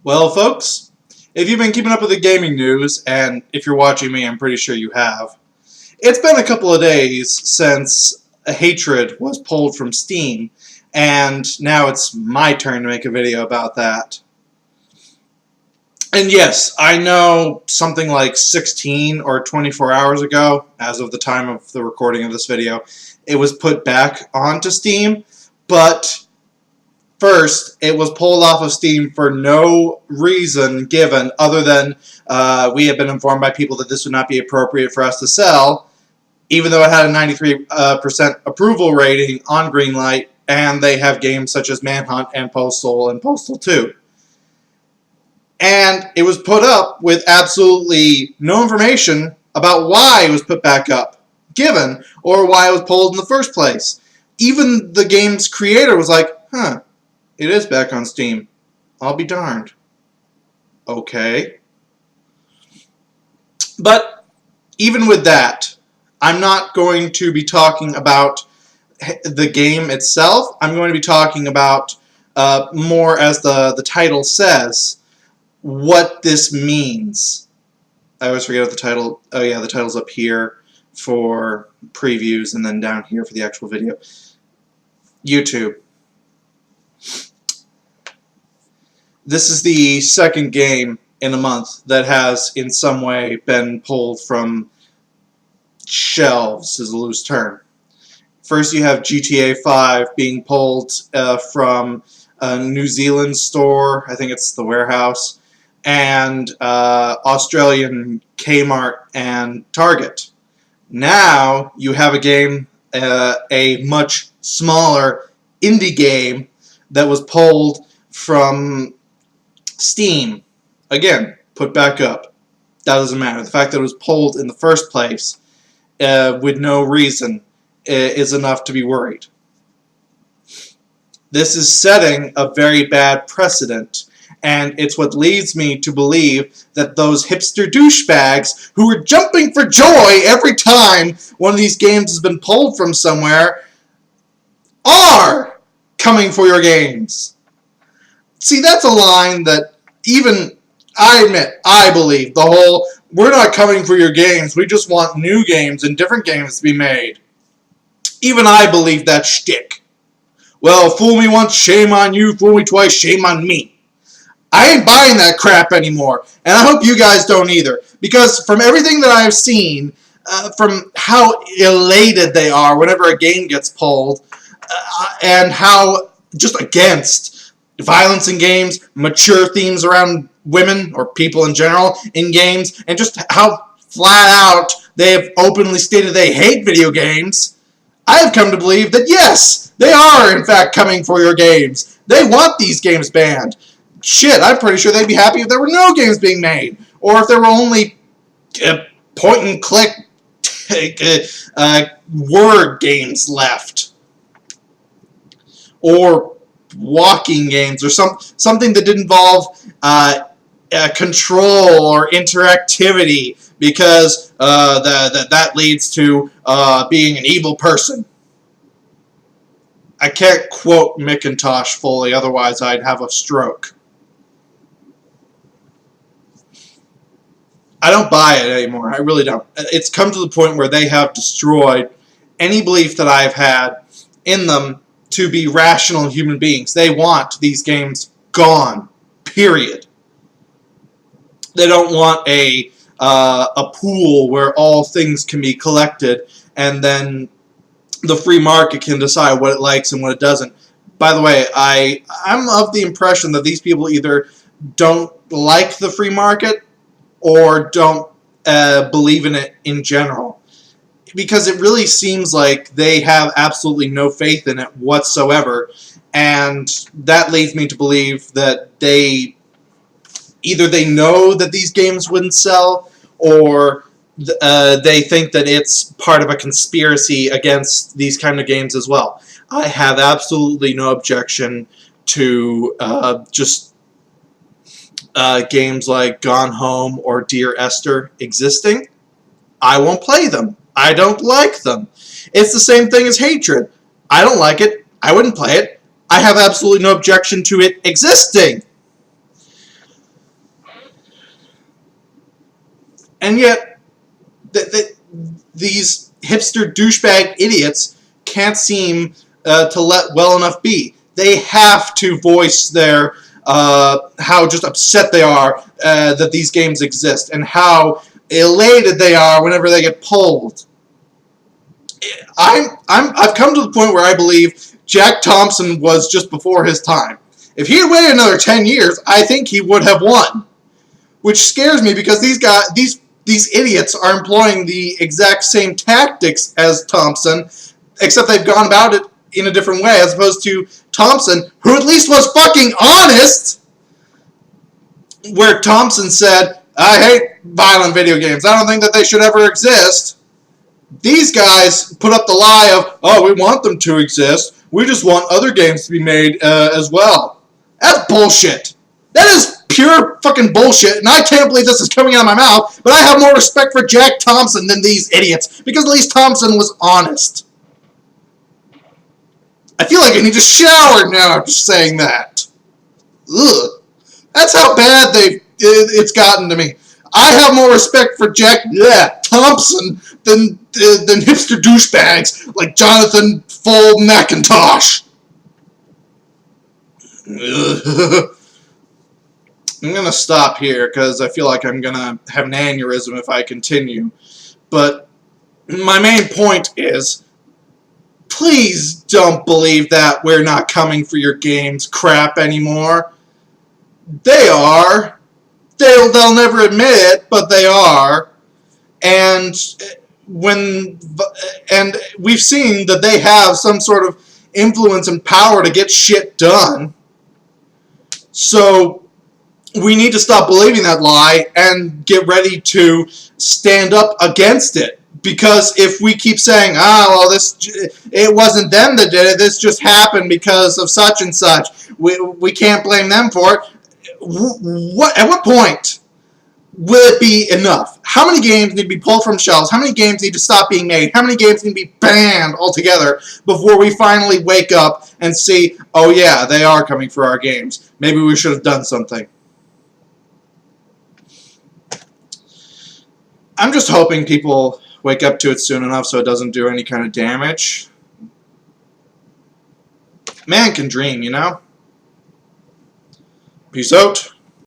Well, folks, if you've been keeping up with the gaming news, and if you're watching me, I'm pretty sure you have, it's been a couple of days since Hatred was pulled from Steam, and now it's my turn to make a video about that. And yes, I know something like 16 or 24 hours ago, as of the time of the recording of this video, it was put back onto Steam, but first, it was pulled off of Steam for no reason given other than we have been informed by people that this would not be appropriate for us to sell, even though it had a 93% approval rating on Greenlight, and they have games such as Manhunt and Postal 2. And it was put up with absolutely no information about why it was put back up, given, or why it was pulled in the first place. Even the game's creator was like, huh, it is back on Steam. I'll be darned. Okay. But even with that, I'm not going to be talking about the game itself. I'm going to be talking about more, as the title says, what this means. I always forget what the title... Oh yeah, the title's up here for previews and then down here for the actual video. YouTube. This is the second game in a month that has in some way been pulled from shelves, is a loose term. First you have GTA 5 being pulled from a New Zealand store, I think it's the Warehouse, and Australian Kmart and Target. Now you have a game, a much smaller indie game that was pulled from Steam. Again, put back up. That doesn't matter. The fact that it was pulled in the first place with no reason is enough to be worried. This is setting a very bad precedent, and it's what leads me to believe that those hipster douchebags who are jumping for joy every time one of these games has been pulled from somewhere are coming for your games. See, that's a line that even I admit, I believe, the whole, we're not coming for your games, we just want new games and different games to be made. Even I believe that shtick. Well, fool me once, shame on you, fool me twice, shame on me. I ain't buying that crap anymore, and I hope you guys don't either, because from everything that I've seen, from how elated they are whenever a game gets pulled, and how just against violence in games, mature themes around women, or people in general, in games, and just how flat out they have openly stated they hate video games, I have come to believe that yes, they are in fact coming for your games. They want these games banned. Shit, I'm pretty sure they'd be happy if there were no games being made, or if there were only point-and-click word games left, or walking games, or something that didn't involve control or interactivity, because that leads to being an evil person. I can't quote McIntosh fully, otherwise I'd have a stroke. I don't buy it anymore. I really don't. It's come to the point where they have destroyed any belief that I've had in them to be rational human beings. They want these games gone. Period. They don't want a pool where all things can be collected and then the free market can decide what it likes and what it doesn't. By the way, I'm of the impression that these people either don't like the free market or don't believe in it in general. Because it really seems like they have absolutely no faith in it whatsoever. And that leads me to believe that either they know that these games wouldn't sell, or they think that it's part of a conspiracy against these kind of games as well. I have absolutely no objection to games like Gone Home or Dear Esther existing. I won't play them. I don't like them. It's the same thing as Hatred. I don't like it. I wouldn't play it. I have absolutely no objection to it existing. And yet, these hipster douchebag idiots can't seem to let well enough be. They have to voice their how just upset they are that these games exist, and how elated they are whenever they get pulled. I've come to the point where I believe Jack Thompson was just before his time. If he had waited another 10 years, I think he would have won. Which scares me because these idiots are employing the exact same tactics as Thompson, except they've gone about it in a different way, as opposed to Thompson, who at least was fucking honest, where Thompson said, I hate violent video games. I don't think that they should ever exist. These guys put up the lie of, oh, we want them to exist. We just want other games to be made as well. That's bullshit. That is pure fucking bullshit, and I can't believe this is coming out of my mouth, but I have more respect for Jack Thompson than these idiots, because at least Thompson was honest. I feel like I need to shower now after saying that. Ugh. That's how bad it's gotten to me. I have more respect for Jack Thompson than hipster douchebags like Jonathan Full McIntosh. I'm going to stop here because I feel like I'm going to have an aneurysm if I continue. But my main point is, please don't believe that we're not coming for your games crap anymore. They are. They'll never admit it, but they are. And we've seen that they have some sort of influence and power to get shit done. So we need to stop believing that lie and get ready to stand up against it. Because if we keep saying, well, it wasn't them that did it, this just happened because of such and such, we can't blame them for it. At what point will it be enough? How many games need to be pulled from shelves? How many games need to stop being made? How many games need to be banned altogether before we finally wake up and see, oh yeah, they are coming for our games. Maybe we should have done something. I'm just hoping people wake up to it soon enough so it doesn't do any kind of damage. Man can dream, you know? Peace out.